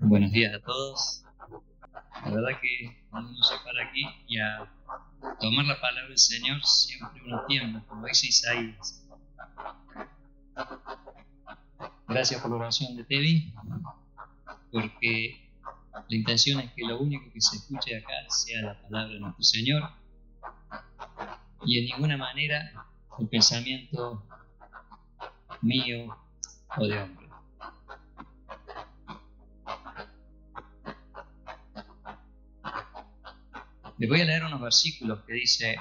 Buenos días a todos. La verdad que cuando uno se para aquí y a tomar la palabra del Señor, siempre uno tiembla, como dice Isaías. Gracias por la oración de Teddy, porque la intención es que lo único que se escuche acá sea la palabra de nuestro Señor y en ninguna manera el pensamiento mío o de hombre. Les voy a leer unos versículos que dice,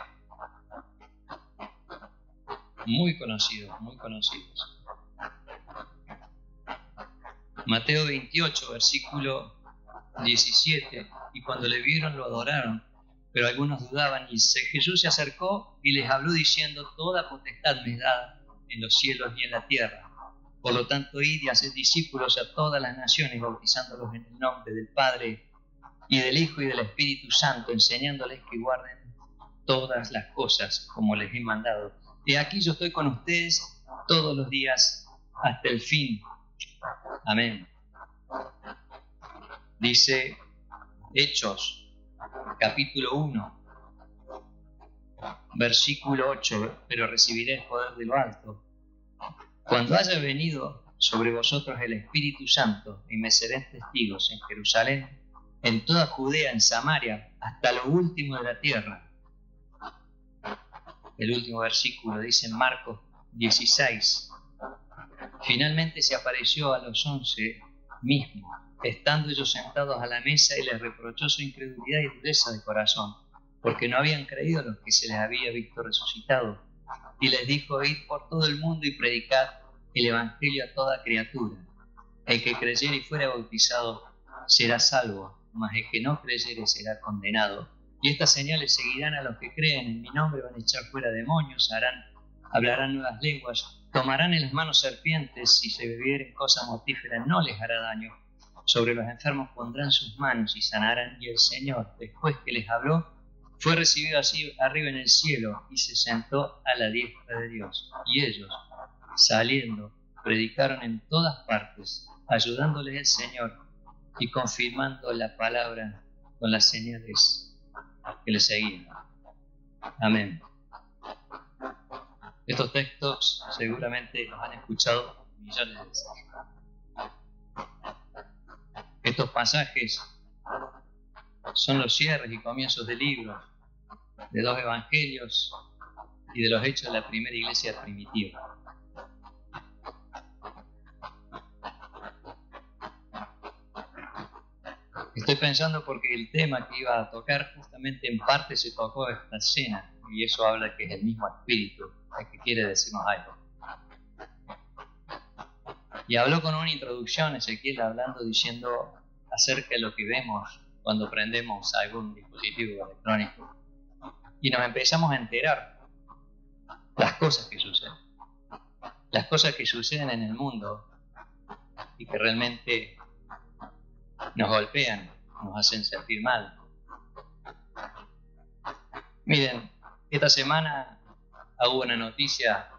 muy conocidos. Mateo 28, versículo 17, y cuando le vieron lo adoraron, pero algunos dudaban, y Jesús se acercó y les habló diciendo, toda potestad me es dada en los cielos y en la tierra. Por lo tanto, id y haced discípulos a todas las naciones, bautizándolos en el nombre del Padre y del Hijo y del Espíritu Santo, enseñándoles que guarden todas las cosas como les he mandado. Y aquí yo estoy con ustedes todos los días hasta el fin. Amén. Dice Hechos, capítulo 1, versículo 8, pero recibiré el poder de lo alto cuando haya venido sobre vosotros el Espíritu Santo, y me seréis testigos en Jerusalén, en toda Judea, en Samaria, hasta lo último de la tierra. El último versículo dice en Marcos 16, finalmente se apareció a los 11 mismos, estando ellos sentados a la mesa, y les reprochó su incredulidad y dureza de corazón, porque no habían creído a los que se les había visto resucitado. Y les dijo, id por todo el mundo y predicad el evangelio a toda criatura. El que creyere y fuere bautizado será salvo, mas el que no creyere será condenado. Y estas señales seguirán a los que creen, en mi nombre van a echar fuera demonios, hablarán nuevas lenguas, tomarán en las manos serpientes, y si bebieren cosa mortífera no les hará daño. Sobre los enfermos pondrán sus manos y sanarán, y el Señor, después que les habló, fue recibido así arriba en el cielo y se sentó a la diestra de Dios. Y ellos, saliendo, predicaron en todas partes, ayudándoles el Señor y confirmando la palabra con las señales que le seguían. Amén. Estos textos seguramente los han escuchado millones de veces. Estos pasajes son los cierres y comienzos de libros, de dos evangelios y de los hechos de la primera iglesia primitiva. Estoy pensando porque el tema que iba a tocar justamente en parte se tocó esta cena, y eso habla que es el mismo espíritu el que quiere decirnos algo. Y habló con una introducción Ezequiel diciendo acerca de lo que vemos cuando prendemos algún dispositivo electrónico. Y nos empezamos a enterar las cosas que suceden en el mundo y que realmente nos golpean, nos hacen sentir mal. Miren, esta semana hubo una noticia,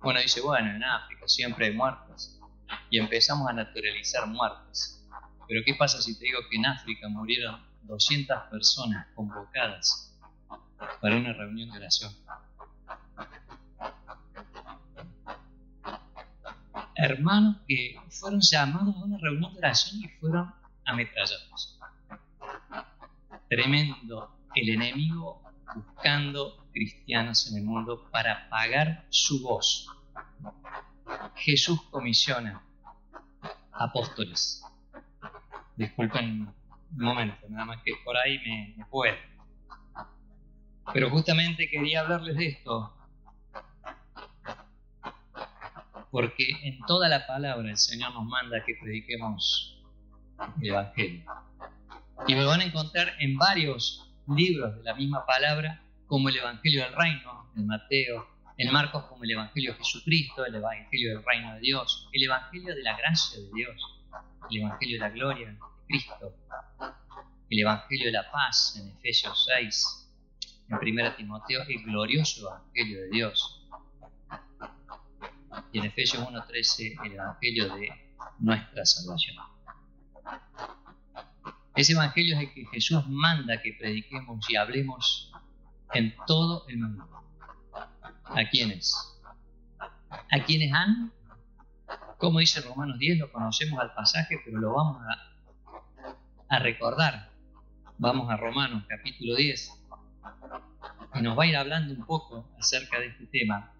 uno dice, bueno, en África siempre hay muertes, y empezamos a naturalizar muertes. Pero ¿qué pasa si te digo que en África murieron 200 personas convocadas para una reunión de oración? Hermanos que fueron llamados a una reunión de oración y fueron ametrallados. Tremendo, el enemigo buscando cristianos en el mundo para apagar su voz. Jesús comisiona apóstoles. Disculpen un momento, nada más que por ahí me puedo. Pero justamente quería hablarles de esto, porque en toda la palabra el Señor nos manda que prediquemos el Evangelio. Y me van a encontrar en varios libros de la misma palabra, como el Evangelio del Reino, en Mateo, en Marcos como el Evangelio de Jesucristo, el Evangelio del Reino de Dios, el Evangelio de la gracia de Dios, el Evangelio de la gloria de Cristo, el Evangelio de la paz en Efesios 6, en 1 Timoteo, el glorioso Evangelio de Dios, y en Efesios 1:13 el Evangelio de nuestra salvación. Ese evangelio es el que Jesús manda que prediquemos y hablemos en todo el mundo. ¿A quiénes? ¿A quienes han? Como dice Romanos 10, lo conocemos al pasaje, pero lo vamos a recordar. Vamos a Romanos capítulo 10 y nos va a ir hablando un poco acerca de este tema.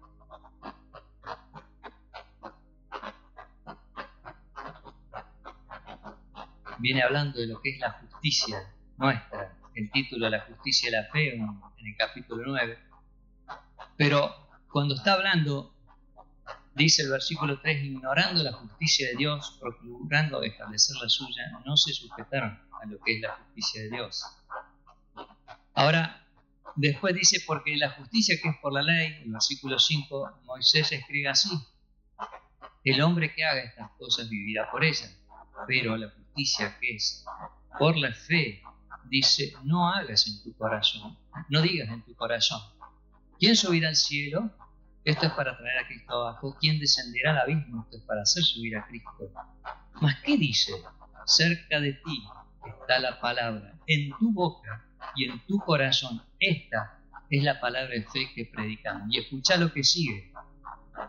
Viene hablando de lo que es la justicia nuestra, el título de la justicia de la fe en el capítulo 9. Pero cuando está hablando, dice el versículo 3, ignorando la justicia de Dios, procurando establecer la suya, no se sujetaron a lo que es la justicia de Dios. Ahora, después dice, porque la justicia que es por la ley, el versículo 5, Moisés escribe así: el hombre que haga estas cosas vivirá por ellas. Pero la justicia que es por la fe, dice, no hagas en tu corazón, no digas en tu corazón, ¿quién subirá al cielo? Esto es para traer a Cristo abajo. ¿Quién descenderá al abismo? Esto es para hacer subir a Cristo. ¿Mas qué dice? Cerca de ti está la palabra, en tu boca y en tu corazón. Esta es la palabra de fe que predicamos. Y escucha lo que sigue: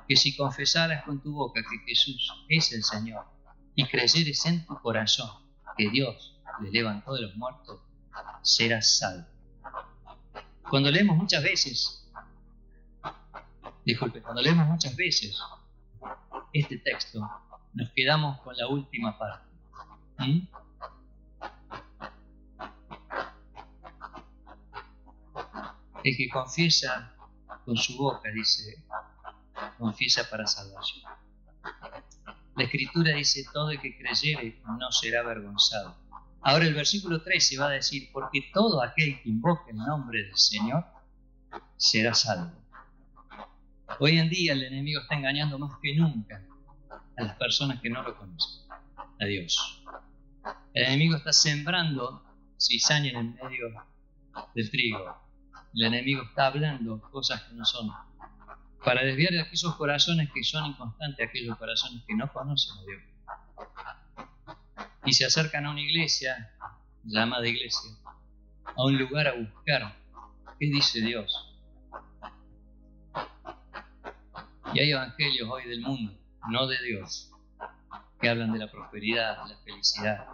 que si confesaras con tu boca que Jesús es el Señor y creyeres en tu corazón que Dios le levantó de los muertos, serás salvo. Cuando leemos muchas veces este texto, nos quedamos con la última parte. El que confiesa con su boca, dice, confiesa para salvación. La Escritura dice, todo el que creyere no será avergonzado. Ahora el versículo 13 va a decir, porque todo aquel que invoque el nombre del Señor será salvo. Hoy en día el enemigo está engañando más que nunca a las personas que no lo conocen, a Dios. El enemigo está sembrando cizaña en el medio del trigo. El enemigo está hablando cosas que no son, para desviar de aquellos corazones que son inconstantes, aquellos corazones que no conocen a Dios. Y se acercan a una iglesia, llamada iglesia, a un lugar a buscar qué dice Dios. Y hay evangelios hoy del mundo, no de Dios, que hablan de la prosperidad, la felicidad,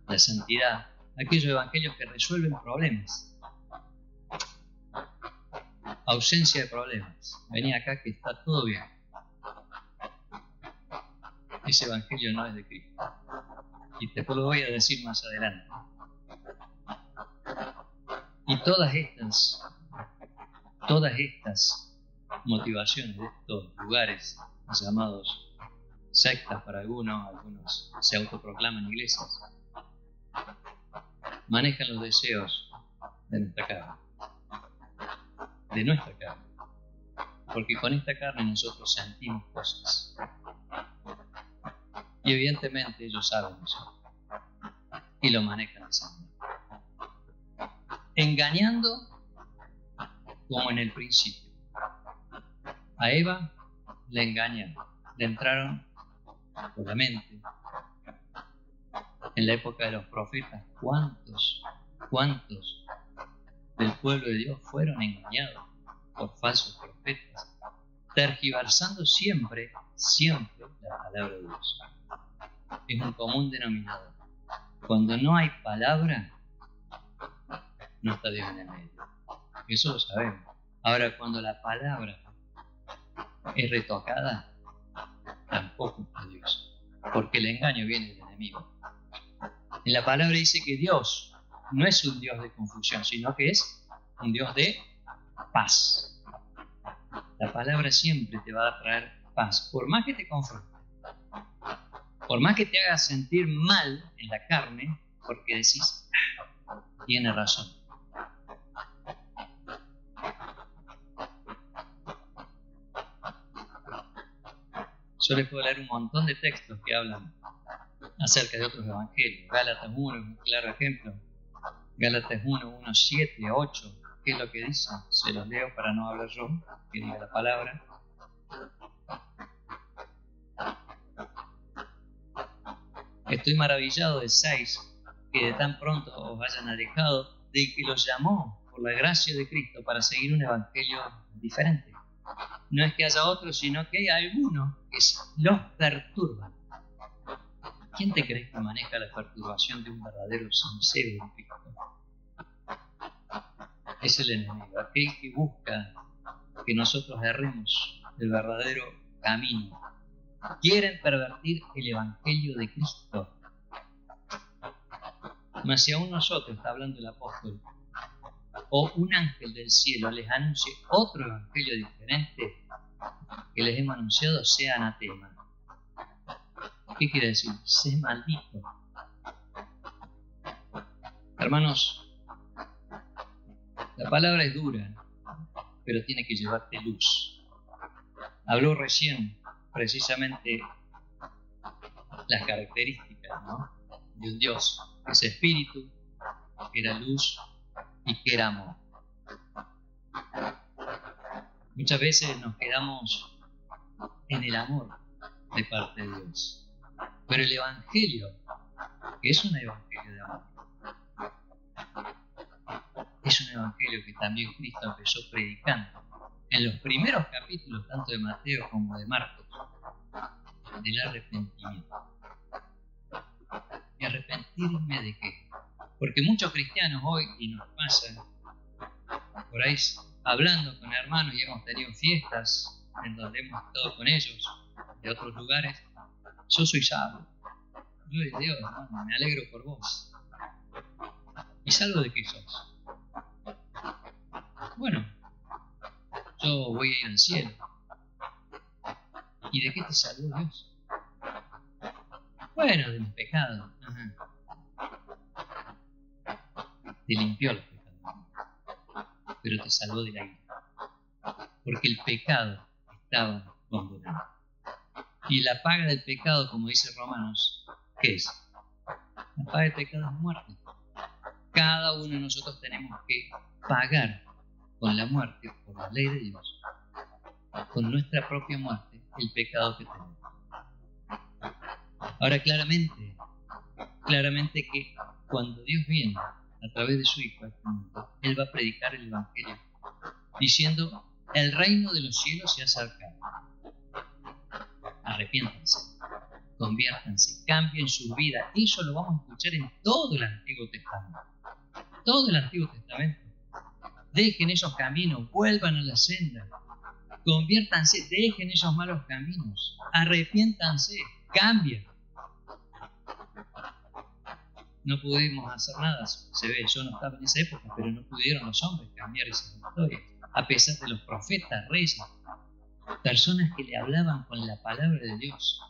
la santidad, aquellos evangelios que resuelven problemas. Ausencia de problemas. Vení acá que está todo bien. Ese evangelio no es de Cristo. Y te lo voy a decir más adelante. Y todas estas motivaciones de estos lugares llamados sectas para algunos se autoproclaman iglesias, manejan los deseos de nuestra carne, porque con esta carne nosotros sentimos cosas y evidentemente ellos saben eso y lo manejan de esa manera, engañando como en el principio. A Eva le engañaron, le entraron por la mente. En la época de los profetas, ¿cuántos del pueblo de Dios fueron engañados por falsos profetas, tergiversando siempre la palabra de Dios? Es un común denominador. Cuando no hay palabra, no está Dios en el medio. Eso lo sabemos. Ahora, cuando la palabra es retocada, tampoco está Dios, porque el engaño viene del enemigo. En la palabra dice que Dios no es un Dios de confusión, sino que es un Dios de paz. La palabra siempre te va a traer paz, por más que te confronte, por más que te haga sentir mal en la carne, porque decís, tiene razón. Yo les puedo leer un montón de textos que hablan acerca de otros evangelios. Gálatas 1 es un claro ejemplo. Gálatas 1, 7, 8. ¿Qué es lo que dice? Se los leo para no hablar yo, que diga la palabra. Estoy maravillado de 6, que de tan pronto os hayan alejado del que los llamó por la gracia de Cristo para seguir un evangelio diferente. No es que haya otros, sino que hay algunos que los perturban. ¿Quién te crees que maneja la perturbación de un verdadero sincero en Cristo? Es el enemigo, aquel que busca que nosotros erremos el verdadero camino. Quieren pervertir el evangelio de Cristo. Mas si aún nosotros, está hablando el apóstol, o un ángel del cielo les anuncie otro evangelio diferente que les hemos anunciado, sea anatema. ¿Qué quiere decir? Sé maldito. Hermanos, la palabra es dura, pero tiene que llevarte luz. Habló recién precisamente las características, ¿no?, de un Dios que es espíritu, que era luz y que era amor. Muchas veces nos quedamos en el amor de parte de Dios, pero el evangelio, que es un evangelio de amor, es un evangelio que también Cristo empezó predicando en los primeros capítulos, tanto de Mateo como de Marcos, del arrepentimiento. ¿Y arrepentirme de qué? Porque muchos cristianos hoy, y nos pasa por ahí hablando con hermanos, y hemos tenido fiestas en donde hemos estado con ellos, de otros lugares, yo soy salvo. Gloria a Dios, hermano, me alegro por vos. ¿Y salvo de qué sos? Bueno, yo voy a ir al cielo. ¿Y de qué te salvó Dios? Bueno, de mis pecados. Te limpió los pecados, pero te salvó de la ira, porque el pecado estaba condenado. Y la paga del pecado, como dice Romanos, ¿qué es? La paga del pecado es muerte. Cada uno de nosotros tenemos que pagar con la muerte, por la ley de Dios, con nuestra propia muerte, el pecado que tenemos. Ahora, claramente que cuando Dios viene a través de su Hijo a este mundo, Él va a predicar el Evangelio diciendo: el reino de los cielos se ha acercado. Arrepiéntanse, conviértanse, cambien su vida. Eso lo vamos a escuchar en todo el Antiguo Testamento. Todo el Antiguo Testamento. Dejen esos caminos, vuelvan a la senda, conviértanse, dejen esos malos caminos, arrepiéntanse, cambien. No pudimos hacer nada, se ve, yo no estaba en esa época, pero no pudieron los hombres cambiar esa historia, a pesar de los profetas, reyes, personas que le hablaban con la palabra de Dios.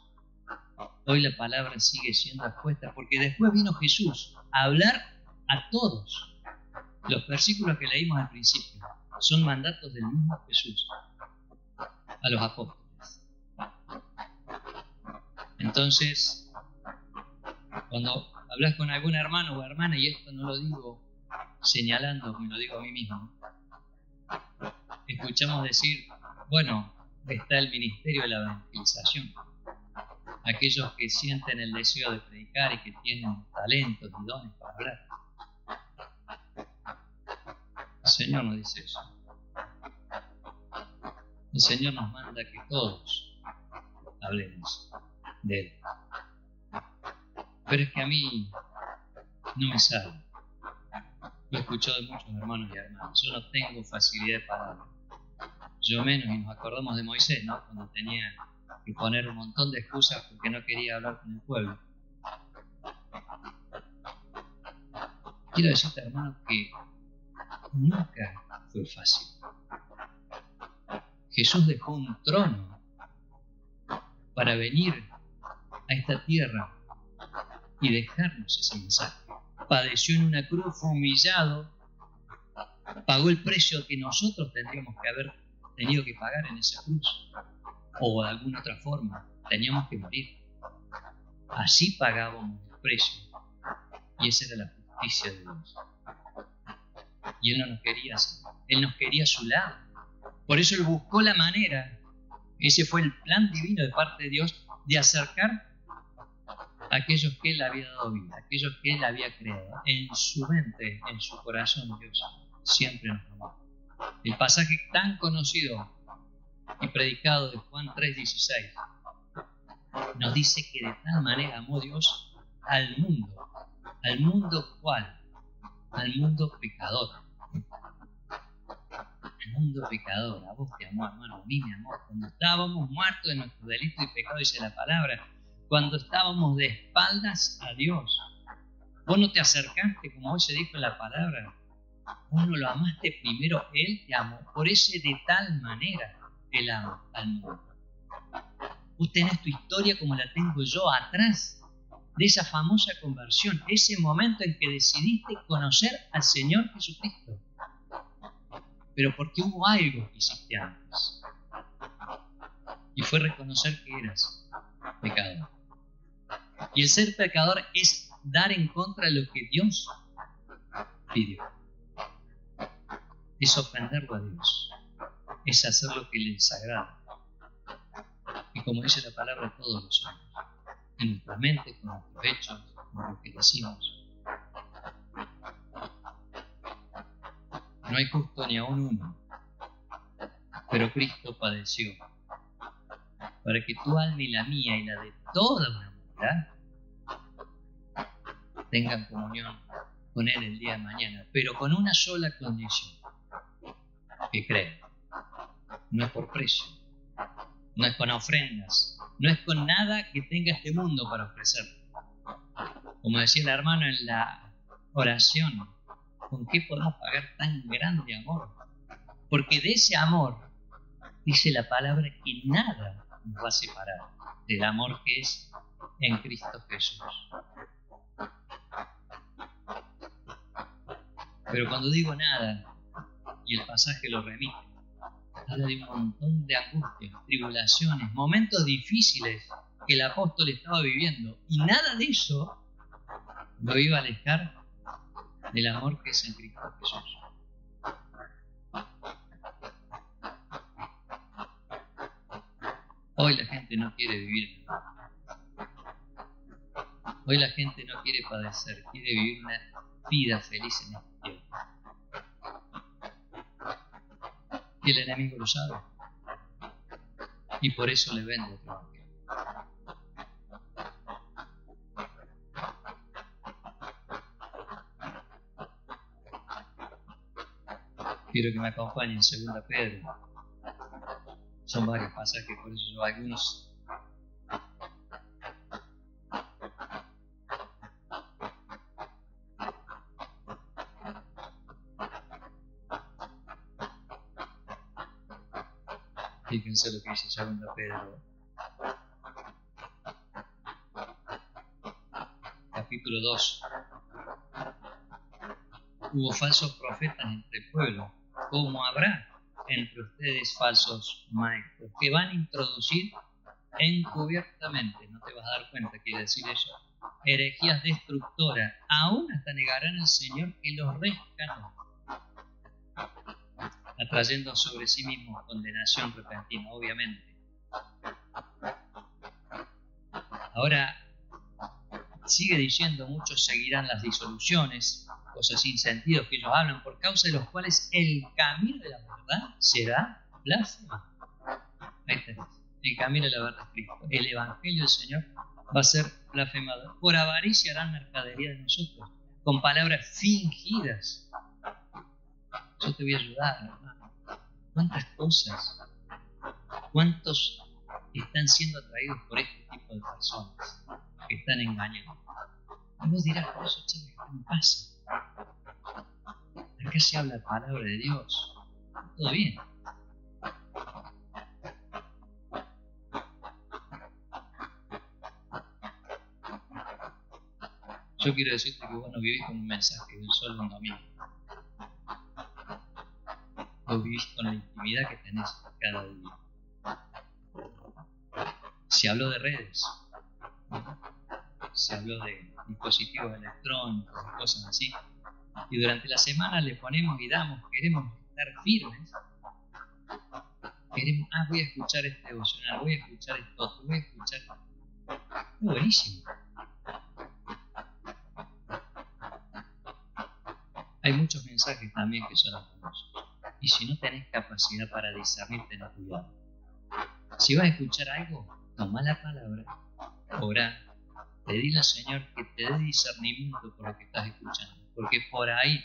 Hoy la palabra sigue siendo expuesta, porque después vino Jesús a hablar a todos. Los versículos que leímos al principio son mandatos del mismo Jesús a los apóstoles. Entonces, cuando hablas con algún hermano o hermana, y esto no lo digo señalando, me lo digo a mí mismo, escuchamos decir: bueno, está el ministerio de la evangelización. Aquellos que sienten el deseo de predicar y que tienen talentos y dones para hablar. El Señor nos dice eso. El Señor nos manda que todos hablemos de Él. Pero es que a mí no me sale. Lo he escuchado de muchos hermanos y hermanas. Yo no tengo facilidad de palabra. Yo menos, y nos acordamos de Moisés, ¿no?, cuando tenía que poner un montón de excusas porque no quería hablar con el pueblo. Quiero decirte, hermano, que nunca fue fácil. Jesús dejó un trono para venir a esta tierra y dejarnos ese mensaje. Padeció en una cruz, fue humillado, pagó el precio que nosotros tendríamos que haber tenido que pagar en esa cruz, o de alguna otra forma teníamos que morir. Así pagábamos el precio, y esa era la justicia de Dios. Y Él no nos quería así. Él nos quería a su lado. Por eso Él buscó la manera, ese fue el plan divino de parte de Dios, de acercar aquellos que Él había dado vida, aquellos que Él había creado. En su mente, en su corazón, Dios siempre nos amó. El pasaje tan conocido y predicado de Juan 3:16 nos dice que de tal manera amó Dios al mundo ¿cuál? Al mundo pecador. Al mundo pecador, a vos te amó, hermano, a mí me amó. Cuando estábamos muertos de nuestro delito y pecado, dice la palabra, cuando estábamos de espaldas a Dios, vos no te acercaste, como hoy se dijo en la palabra, vos no lo amaste primero, Él te amó. Por eso de tal manera Él ama al mundo. Vos tenés tu historia como la tengo yo atrás de esa famosa conversión, ese momento en que decidiste conocer al Señor Jesucristo. Pero porque hubo algo que hiciste antes. Y fue reconocer que eras pecador. Y el ser pecador es dar en contra de lo que Dios pidió. Es ofenderlo a Dios. Es hacer lo que le desagrada. Y como dice la palabra, todos lo somos. En nuestra mente, con nuestros hechos, con lo que decimos. No hay justo ni aún uno. Pero Cristo padeció para que tu alma y la mía y la de toda la humanidad tengan comunión con Él el día de mañana, pero con una sola condición, que crean. No es por precio, no es con ofrendas, no es con nada que tenga este mundo para ofrecer. Como decía el hermano en la oración, ¿con qué podemos pagar tan grande amor? Porque de ese amor dice la palabra que nada nos va a separar del amor que es en Cristo Jesús. Pero cuando digo nada, y el pasaje lo remite, habla de un montón de angustias, tribulaciones, momentos difíciles que el apóstol estaba viviendo, y nada de eso lo iba a alejar del amor que es en Cristo Jesús. Hoy la gente no quiere vivir. Hoy la gente no quiere padecer, quiere vivir una vida feliz en este tiempo. Y el enemigo lo sabe. Y por eso le vende otro evangelio. Quiero que me acompañen en 2 Pedro. Son varios pasajes, por eso yo algunos fíjense lo que dice 2 Pedro, capítulo 2. Hubo falsos profetas entre el pueblo, como habrá entre ustedes falsos maestros, que van a introducir encubiertamente, no te vas a dar cuenta, quiere decir eso, herejías destructoras, aún hasta negarán al Señor que los rescató, atrayendo sobre sí mismos condenación repentina, obviamente. Ahora, sigue diciendo, muchos seguirán las disoluciones, cosas sin sentido que ellos hablan, por causa de los cuales el camino de la verdad será blasfemo. Ahí tenés, el camino de la verdad es Cristo. El evangelio del Señor va a ser blasfemado. Por avaricia harán mercadería de nosotros, con palabras fingidas. Yo te voy a ayudar, hermano. ¿Cuántas cosas? ¿Cuántos están siendo atraídos por este tipo de personas que están engañando? Y vos dirás, por eso, che, ¿qué me pasa? Acá se habla la palabra de Dios. Todo bien. Yo quiero decirte que vos no vivís con un mensaje de un solo un domingo. Vos vivís con la intimidad que tenés cada día. Se habló de redes, se habló de dispositivos electrónicos, cosas así. Y durante la semana le ponemos y damos, queremos estar firmes. Queremos, voy a escuchar este devocional, voy a escuchar esto, voy a escuchar. Es buenísimo. Hay muchos mensajes también que son engañosos. Y si no tenés capacidad para discernir, tenés cuidado. Si vas a escuchar algo, toma la palabra, orá, pedile al Señor que te dé discernimiento por lo que estás escuchando, porque por ahí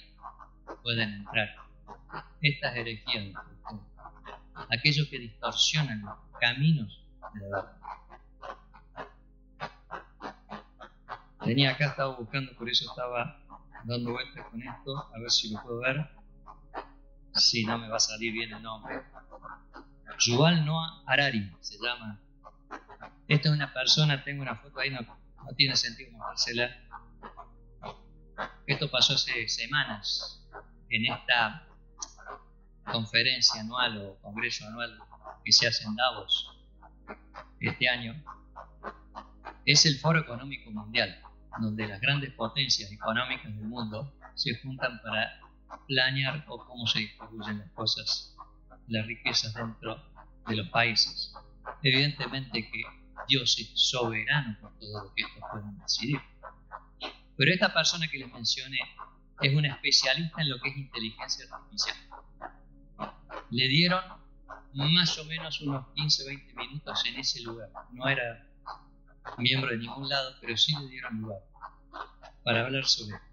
pueden entrar estas herejías, aquellos que distorsionan los caminos de la verdad. Tenía acá, estaba buscando, por eso estaba dando vueltas con esto, a ver si lo puedo ver. Si no me va a salir bien el nombre. Yuval Noah Harari se llama. Esta es una persona, tengo una foto ahí, no tiene sentido mostrársela. Esto pasó hace semanas en esta conferencia anual o congreso anual que se hace en Davos este año. Es el Foro Económico Mundial, donde las grandes potencias económicas del mundo se juntan para planear o cómo se distribuyen las cosas, las riquezas dentro de los países. Evidentemente que Dios es soberano por todo lo que estos pueden decidir. Pero esta persona que les mencioné es una especialista en lo que es inteligencia artificial. Le dieron más o menos unos 15-20 minutos en ese lugar. No era miembro de ningún lado, pero sí le dieron lugar para hablar sobre esto.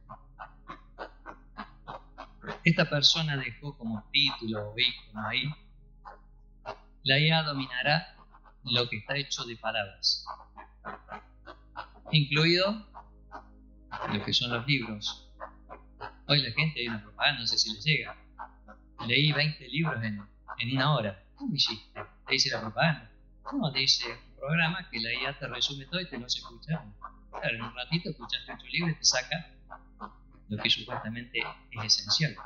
Esta persona dejó como título o icono ahí: la IA dominará lo que está hecho de palabras, incluido lo que son los libros. Hoy la gente hay una propaganda, no sé si les llega. Leí 20 libros en una hora. ¿Cómo hiciste? ¿Te dice la propaganda? No, te dice un programa que la IA te resume todo y te lo hace escuchar. Claro, en un ratito escuchaste 8 libros y te saca lo que supuestamente es esencial.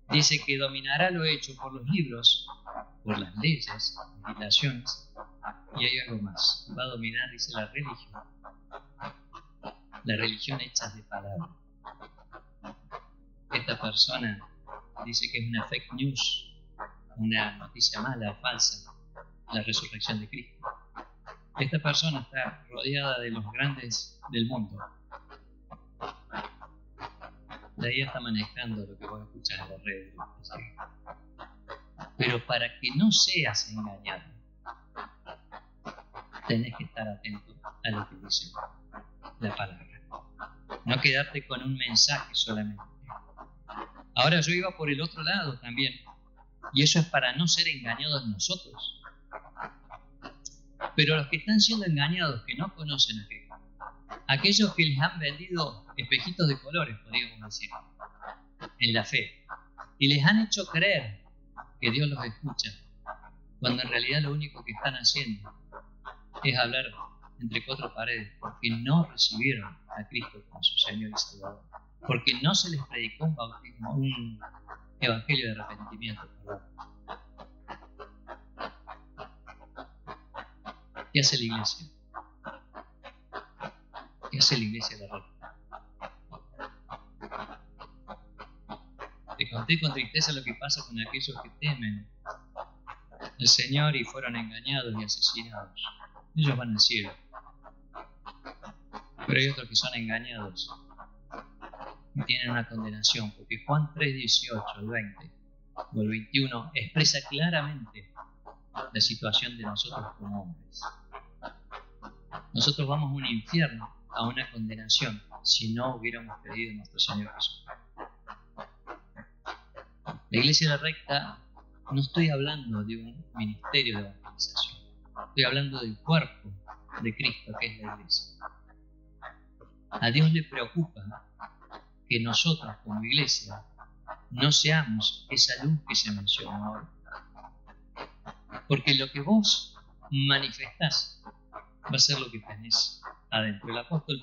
Dice que dominará lo hecho por los libros, por las leyes, legislaciones, y hay algo más. Va a dominar, dice, la religión hecha de palabras. Esta persona dice que es una fake news, una noticia mala, falsa, la resurrección de Cristo. Esta persona está rodeada de los grandes del mundo. La IA está manejando lo que vos escuchás en las redes. Pero para que no seas engañado, tenés que estar atento a lo que dice la palabra. No quedarte con un mensaje solamente. Ahora yo iba por el otro lado también, y eso es para no ser engañados nosotros. Pero los que están siendo engañados, que no conocen a Cristo, aquellos que les han vendido espejitos de colores, podríamos decir, en la fe, y les han hecho creer que Dios los escucha, cuando en realidad lo único que están haciendo es hablar entre cuatro paredes, porque no recibieron a Cristo como su Señor y Salvador, porque no se les predicó un bautismo, un evangelio de arrepentimiento, perdón. ¿Qué hace la iglesia? ¿Qué hace la iglesia de la roca? Te conté con tristeza lo que pasa con aquellos que temen al Señor y fueron engañados y asesinados. Ellos van al cielo. Pero hay otros que son engañados y tienen una condenación, porque Juan 3:18, el 20 o el 21 expresa claramente la situación de nosotros como hombres. Nosotros vamos a un infierno, a una condenación, si no hubiéramos creído en nuestro Señor Jesús. La iglesia de la recta, no estoy hablando de un ministerio de evangelización, estoy hablando del cuerpo de Cristo, que es la iglesia. A Dios le preocupa que nosotros como iglesia no seamos esa luz que se mencionó hoy. Porque lo que vos manifestás va a ser lo que tenés adentro. El apóstol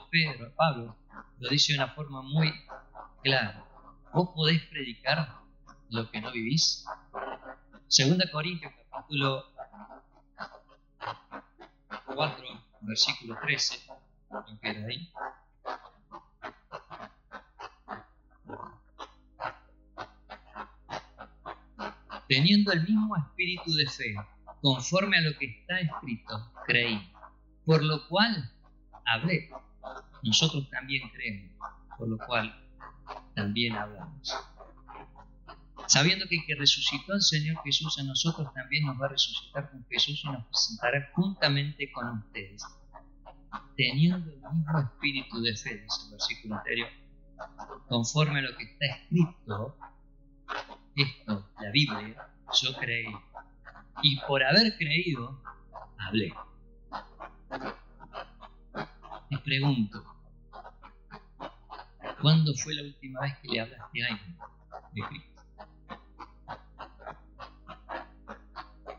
Pablo lo dice de una forma muy clara. Vos podés predicar lo que no vivís. 2 Corintios capítulo 4, versículo 13, lo que era ahí. Teniendo el mismo espíritu de fe, conforme a lo que está escrito, creí, por lo cual hablé. Nosotros también creemos, por lo cual también hablamos. Sabiendo que el que resucitó al Señor Jesús a nosotros también nos va a resucitar con Jesús y nos presentará juntamente con ustedes, teniendo el mismo espíritu de fe, dice el versículo anterior, conforme a lo que está escrito, esto, la Biblia, yo creí, y por haber creído, hablé. Te pregunto, ¿cuándo fue la última vez que le hablaste a alguien de Cristo?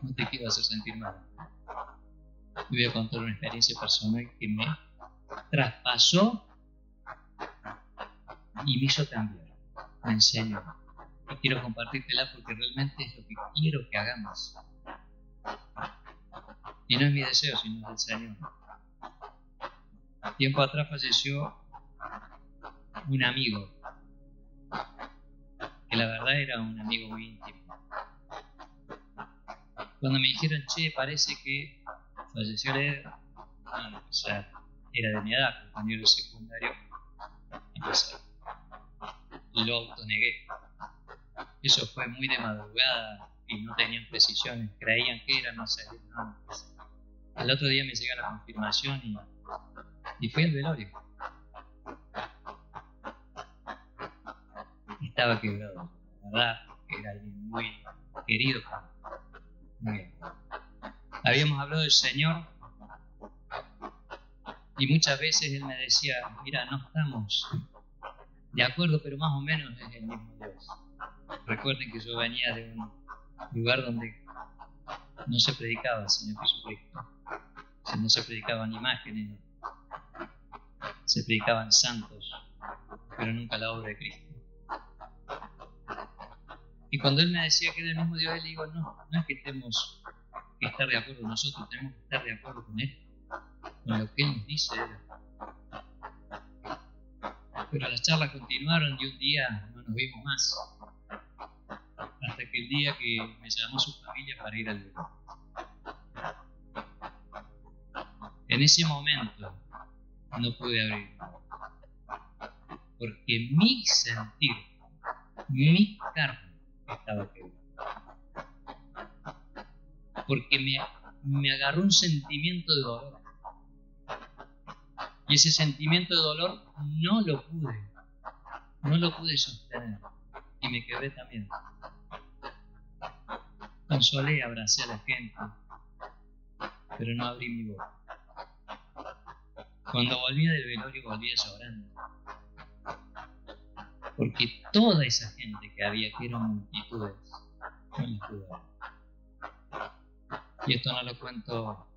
No te quiero hacer sentir mal. Te voy a contar una experiencia personal que me traspasó y me hizo cambiar. Me enseñó. Y quiero compartírtela porque realmente es lo que quiero que hagamos. Y no es mi deseo, sino del Señor. Tiempo atrás falleció un amigo, que la verdad era un amigo muy íntimo. Cuando me dijeron, che, parece que falleció Leder, o sea, era de mi edad, compañero de secundario, entonces lo autonegué. Eso fue muy de madrugada y no tenían precisiones, creían que era, no sé. Al otro día me llega la confirmación y fui al velorio. Estaba quebrado, la verdad, era alguien muy querido. Muy bien. Habíamos hablado del Señor y muchas veces Él me decía, mira, no estamos de acuerdo, pero más o menos es el mismo Dios. Recuerden que yo venía de un lugar donde no se predicaba el Señor Jesucristo, no se predicaban imágenes, se predicaban santos, pero nunca la obra de Cristo. Y cuando Él me decía que era el mismo Dios, le digo, no es que tenemos que estar de acuerdo nosotros, tenemos que estar de acuerdo con Él, con lo que Él nos dice. Pero las charlas continuaron y un día no nos vimos más, hasta que el día que me llamó su familia para ir al velorio. En ese momento no pude abrir, porque mi sentir, mi carne estaba quebrada, porque me agarró un sentimiento de dolor, y ese sentimiento de dolor no lo pude sostener, y me quebré también. Consolé, abracé a la gente, pero no abrí mi boca. Cuando volvía del velorio volvía llorando, porque toda esa gente que había, que eran multitudes, no les pude hablar. Y esto no lo cuento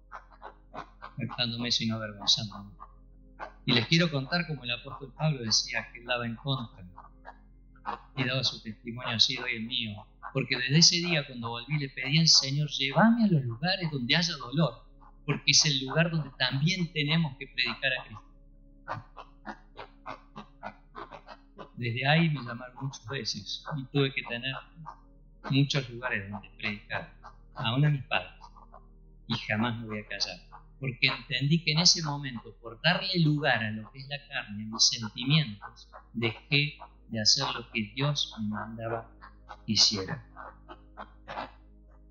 jactándome, sino avergonzándome. Y les quiero contar como el apóstol Pablo decía que él daba en contra y daba su testimonio, así doy el mío, porque desde ese día cuando volví le pedí al Señor, llévame a los lugares donde haya dolor, porque es el lugar donde también tenemos que predicar a Cristo. Desde ahí me llamaron muchas veces y tuve que tener muchos lugares donde predicar, aún a mis padres, y jamás me voy a callar, porque entendí que en ese momento, por darle lugar a lo que es la carne, a mis sentimientos, dejé de hacer lo que Dios me mandaba que hiciera.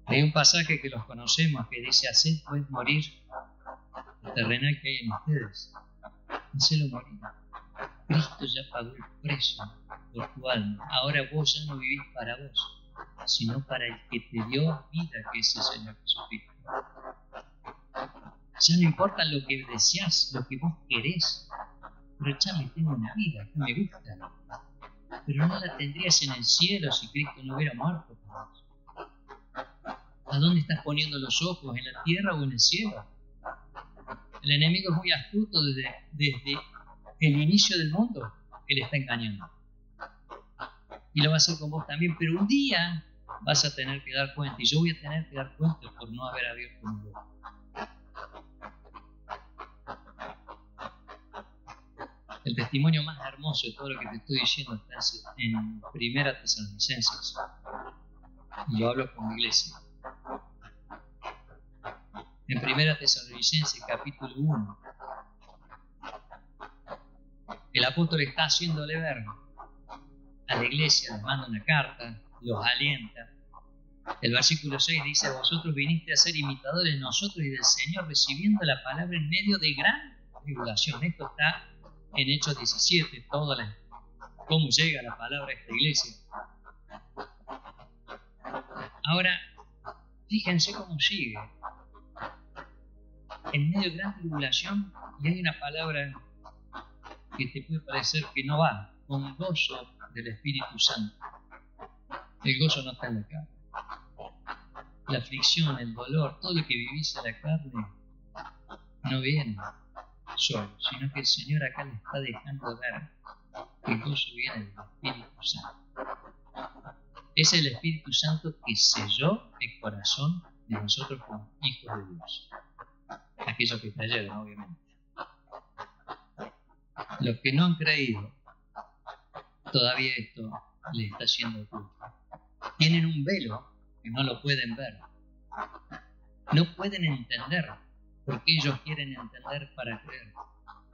Hay un pasaje que los conocemos que dice, haced pues morir lo terrenal que hay en ustedes, hacedlo morir. Cristo ya pagó el precio por tu alma. Ahora vos ya no vivís para vos, sino para el que te dio vida, que es el Señor Jesucristo. Ya no importa lo que deseás, lo que vos querés. Pero Charlie, tengo una vida que me gusta, pero no la tendrías en el cielo si Cristo no hubiera muerto por vos. ¿A dónde estás poniendo los ojos? ¿En la tierra o en el cielo? El enemigo es muy astuto desde el inicio del mundo. Él está engañando. Y lo va a hacer con vos también, pero un día vas a tener que dar cuenta, y yo voy a tener que dar cuenta por no haber abierto mi boca. El testimonio más hermoso de todo lo que te estoy diciendo está en 1 Tesalonicenses. Y yo hablo con mi iglesia. En 1 Tesalonicenses capítulo 1, el apóstol está haciéndole ver a la iglesia, les manda una carta, los alienta. El versículo 6 dice: vosotros viniste a ser imitadores de nosotros y del Señor, recibiendo la palabra en medio de gran tribulación. Esto está en Hechos 17, cómo llega la palabra a esta iglesia. Ahora, fíjense cómo sigue. En medio de gran tribulación, y hay una palabra que te puede parecer que no va, con gozo del Espíritu Santo. El gozo no está en la carne. La aflicción, el dolor, todo lo que vivís en la carne no viene solo, sino que el Señor acá le está dejando ver que el gozo viene del Espíritu Santo. Es el Espíritu Santo que selló el corazón de nosotros como hijos de Dios. Aquellos que creyeron, obviamente. Los que no han creído, todavía esto les está haciendo oculto. Tienen un velo que no lo pueden ver. No pueden entender, porque ellos quieren entender para creer.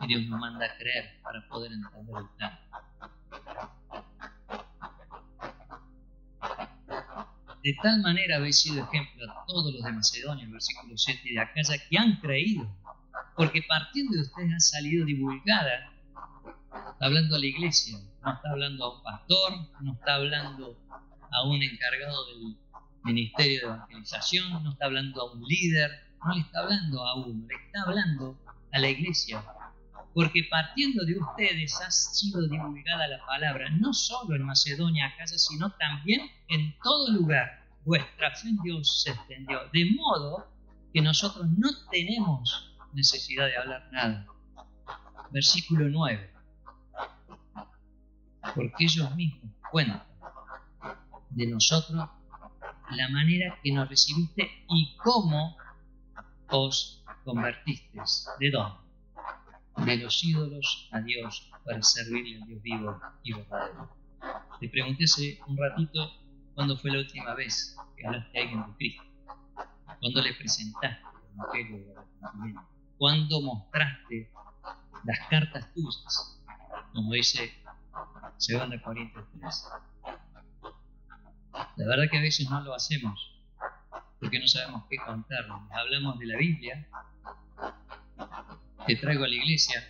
Y Dios nos manda a creer para poder entender el plan. De tal manera habéis sido ejemplo a todos los de Macedonia, el versículo 7 y de Acaya, que han creído, porque partiendo de ustedes ha salido divulgada. Está hablando a la iglesia, no está hablando a un pastor, no está hablando a un encargado del ministerio de evangelización, no está hablando a un líder, no le está hablando a uno, le está hablando a la iglesia. Porque partiendo de ustedes ha sido divulgada la palabra, no solo en Macedonia, Acaya, sino también en todo lugar. Vuestra fe en Dios se extendió, de modo que nosotros no tenemos necesidad de hablar nada. Versículo 9. Porque ellos mismos cuentan de nosotros la manera que nos recibiste y cómo os convertisteis. ¿De dónde? De los ídolos a Dios para servirle al Dios vivo y verdadero. Te pregunté hace un ratito cuándo fue la última vez que hablaste a alguien de Cristo. ¿Cuándo le presentaste el Evangelio del arrepentimiento? ¿Cuándo mostraste las cartas tuyas? Como dice 2 Corintios 3. La verdad que a veces no lo hacemos porque no sabemos qué contarles. Hablamos de la Biblia, te traigo a la iglesia,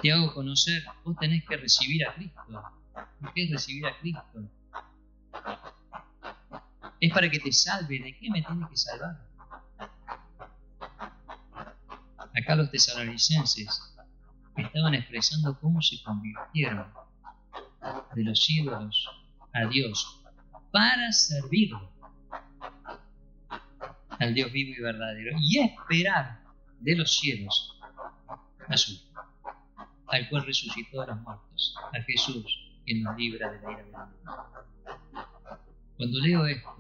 te hago conocer, vos tenés que recibir a Cristo. ¿Por qué es recibir a Cristo? Es para que te salve. ¿De qué me tienes que salvar? Acá los tesalonicenses estaban expresando cómo se convirtieron de los ídolos a Dios para servirlo al Dios vivo y verdadero y esperar de los cielos a su Hijo, al cual resucitó de los muertos, a Jesús, quien nos libra de la ira venidera. Cuando leo esto,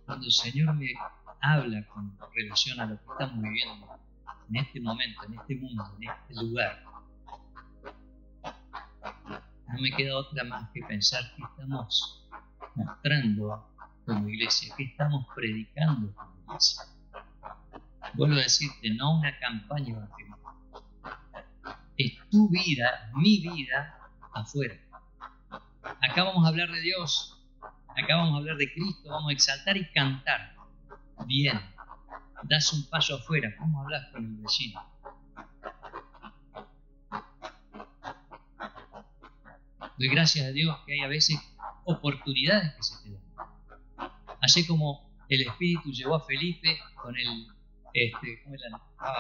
cuando el Señor me habla con relación a lo que estamos viviendo en este momento, en este mundo, en este lugar, no me queda otra más que pensar que estamos mostrando como iglesia, que estamos predicando como iglesia. Vuelvo a decirte, no una campaña evangelística. Es tu vida, mi vida, afuera. Acá vamos a hablar de Dios, acá vamos a hablar de Cristo, vamos a exaltar y cantar. Bien, das un paso afuera, ¿cómo hablas con el vecino? Doy gracias a Dios que hay a veces oportunidades que se te dan. Así como el Espíritu llevó a Felipe con el ¿cómo era?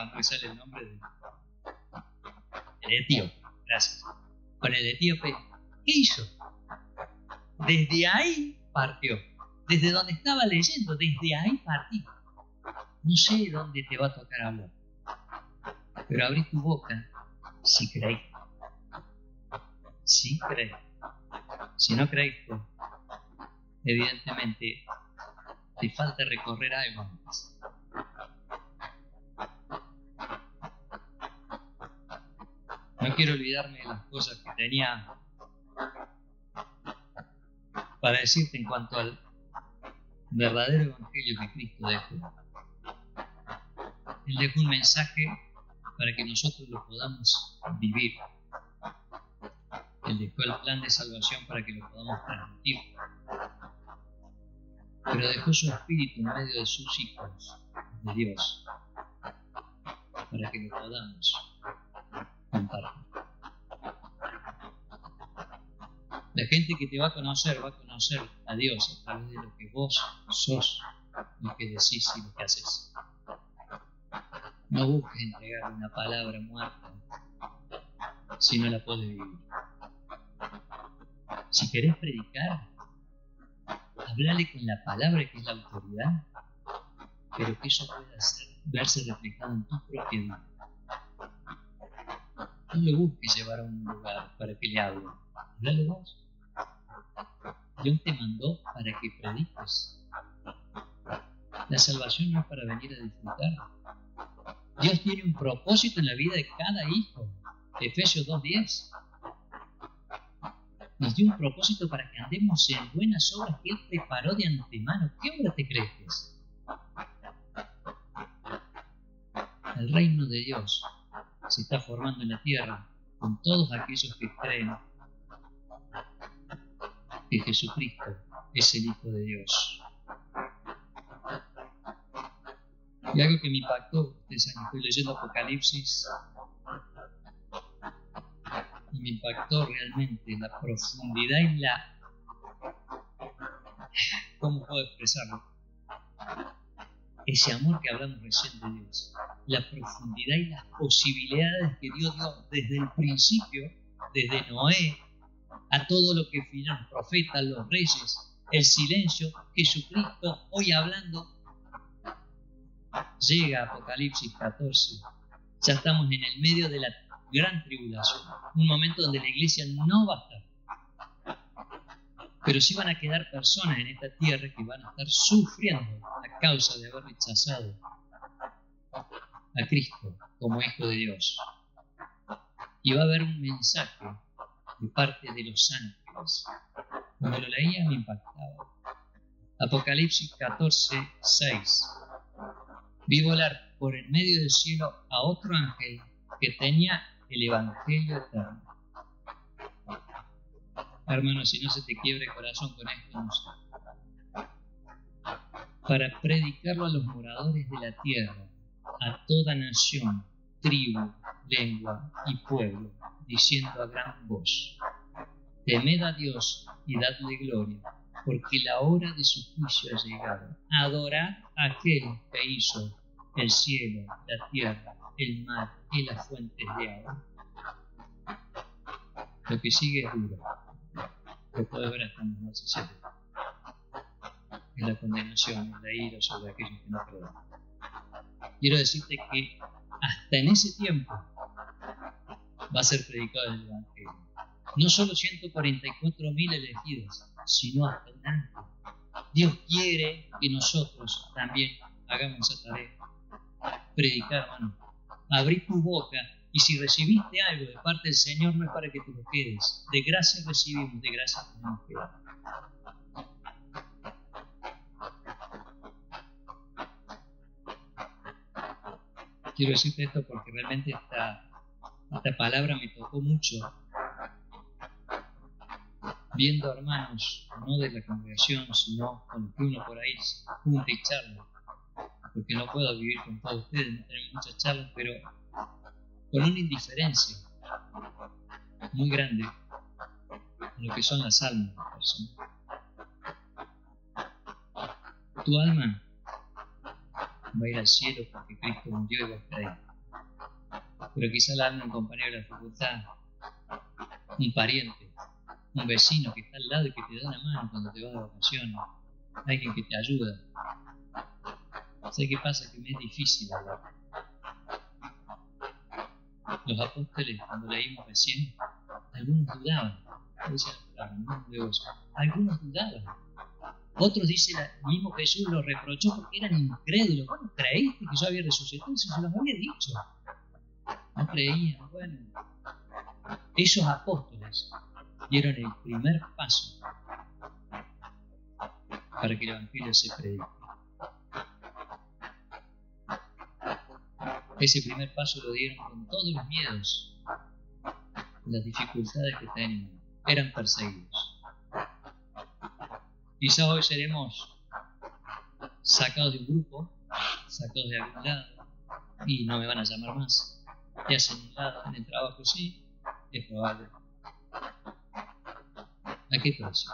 No me sale el nombre el etíope, gracias. Con el etíope, ¿qué hizo? Desde ahí partió. Desde donde estaba leyendo, desde ahí partí. No sé dónde te va a tocar hablar, pero abrí tu boca si creíste. Si creíste. Si no creíste, evidentemente te falta recorrer algo antes. No quiero olvidarme de las cosas que tenía para decirte en cuanto al verdadero evangelio que Cristo dejó. Él dejó un mensaje para que nosotros lo podamos vivir. Él dejó el plan de salvación para que lo podamos transmitir. Pero dejó su espíritu en medio de sus hijos, de Dios, para que lo podamos compartir. La gente que te va a conocer a Dios a través de lo que vos sos, lo que decís y lo que haces. No busques entregar una palabra muerta si no la podés vivir. Si querés predicar, hablale con la palabra que es la autoridad, pero que eso pueda verse reflejado en tu propia vida. No le busques llevar a un lugar para que le hable. Hablale vos. Dios te mandó para que prediques. La salvación no es para venir a disfrutar. Dios tiene un propósito en la vida de cada hijo. Efesios 2:10. Nos dio un propósito para que andemos en buenas obras que Él preparó de antemano. ¿Qué obra te crees que es? El reino de Dios se está formando en la tierra con todos aquellos que creen que Jesucristo es el Hijo de Dios. Y algo que me impactó, ustedes saben que estoy leyendo Apocalipsis, y me impactó realmente la profundidad y la... ¿Cómo puedo expresarlo? Ese amor que hablamos recién de Dios, la profundidad y las posibilidades que Dios dio desde el principio, desde Noé, a todo lo que fueron los profetas, los reyes, el silencio, Jesucristo hoy hablando. Llega Apocalipsis 14, ya estamos en el medio de la gran tribulación, un momento donde la iglesia no va a estar, pero sí van a quedar personas en esta tierra que van a estar sufriendo a causa de haber rechazado a Cristo como Hijo de Dios. Y va a haber un mensaje de parte de los ángeles. Cuando lo leía me impactaba. Apocalipsis 14:6. Vi volar por el medio del cielo a otro ángel que tenía el Evangelio eterno. Hermano, si no se te quiebra el corazón con esto, no sé. Para predicarlo a los moradores de la tierra, a toda nación, tribu, lengua y pueblo, diciendo a gran voz: temed a Dios y dadle gloria, porque la hora de su juicio ha llegado. Adorad a aquel que hizo el cielo, la tierra, el mar y las fuentes de agua. Lo que sigue es duro. Lo puede ver hasta en los noticiarios. Es la condenación, es la ira sobre aquellos que no creen. Quiero decirte que hasta en ese tiempo va a ser predicado el Evangelio. No solo 144.000 elegidos, sino hasta un ángel. Dios quiere que nosotros también hagamos esa tarea. Predicar, hermano. Abrí tu boca, y si recibiste algo de parte del Señor, no es para que te lo quedes. De gracia recibimos, de gracia tenemos que dar. Quiero decirte esto porque realmente esta palabra me tocó mucho. Viendo hermanos, no de la congregación, sino con los que uno por ahí junta y charla. Porque no puedo vivir con todos ustedes, no tenemos muchas charlas, pero con una indiferencia muy grande en lo que son las almas de las personas. Tu alma va a ir al cielo porque Cristo murió y va a estar ahí. Pero quizá el alma de un compañero de la facultad, un pariente, un vecino que está al lado y que te da una mano cuando te vas de vacaciones, alguien que te ayuda. ¿Sabes qué pasa? Que me es difícil hablar. Los apóstoles, cuando leímos recién, algunos dudaban. Algunos dudaban. Otros dicen, el mismo Jesús los reprochó porque eran incrédulos. Bueno, ¿creíste que yo había resucitado? Si se los había dicho. No creían. Bueno, esos apóstoles dieron el primer paso para que el Evangelio se predique. Ese primer paso lo dieron con todos los miedos, las dificultades que tenían. eran perseguidos. Quizá hoy seremos sacados de un grupo, sacados de algún lado, y no me van a llamar más. Te hacen un lado en el trabajo, sí, es probable. ¿A qué precio?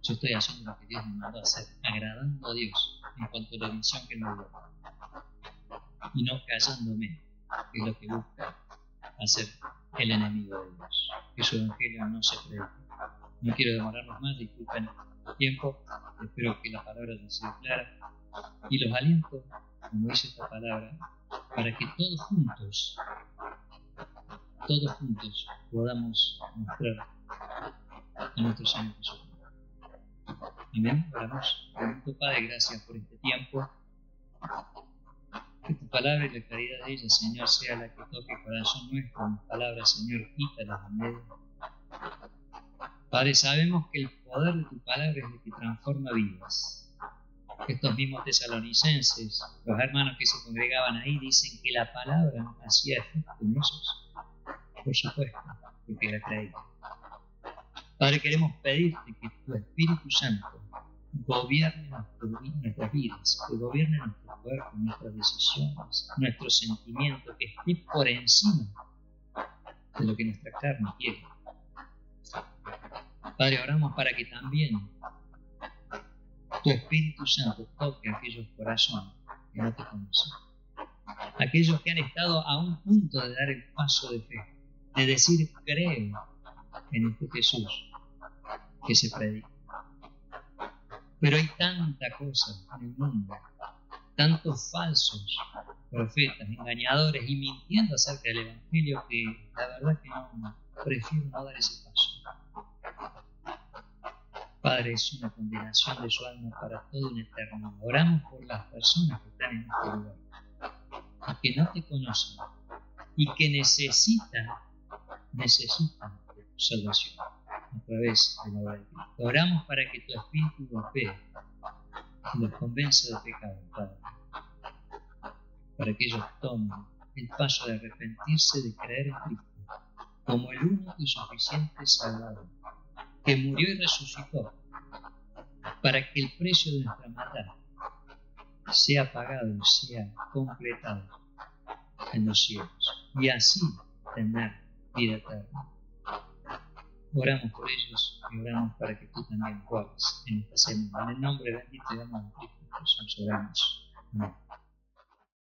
Yo estoy haciendo lo que Dios me mandó a hacer, agradando a Dios en cuanto a la misión que me dio. Y no callándome, que es lo que busca hacer el enemigo de Dios. Que su evangelio no se predique. No quiero demorarnos más, disculpen el tiempo, espero que la palabra haya sido clara. Y los aliento, como dice esta palabra, para que todos juntos podamos mostrar a nuestro Señor Jesucristo. Amén. Oramos. Bendito Padre, gracias por este tiempo. Que tu palabra y la claridad de ella, Señor, sea la que toque el corazón nuestro. Mis palabras, Señor, quítalas de en medio. Padre, sabemos que el poder de tu palabra es el que transforma vidas. Estos mismos tesalonicenses, los hermanos que se congregaban ahí, dicen que la palabra hacía efecto en ellos. Por supuesto, porque la creían. Padre, queremos pedirte que tu Espíritu Santo gobierne nuestras vidas, que gobierne nuestro cuerpo, nuestras decisiones, nuestros sentimientos, que esté por encima de lo que nuestra carne quiere. Padre, oramos para que también tu Espíritu Santo toque aquellos corazones que no te conocen, aquellos que han estado a un punto de dar el paso de fe, de decir creo en este Jesús que se predica. Pero hay tanta cosa en el mundo, tantos falsos profetas, engañadores y mintiendo acerca del Evangelio, que la verdad que no, prefiero no dar ese paso. Padre, es una condenación de su alma para toda una eternidad. Oramos por las personas que están en este lugar y que no te conocen y que necesitan salvación a través de la obra de Cristo. Oramos para que tu Espíritu golpee y los convenza de pecado, Padre, para que ellos tomen el paso de arrepentirse, de creer en Cristo como el único y suficiente Salvador, que murió y resucitó para que el precio de nuestra maldad sea pagado y sea completado en los cielos, y así tener vida eterna. Oramos por ellos y oramos para que tú también lo hagas en esta semana. En el nombre bendito y amado de Cristo Jesús oramos. Amén.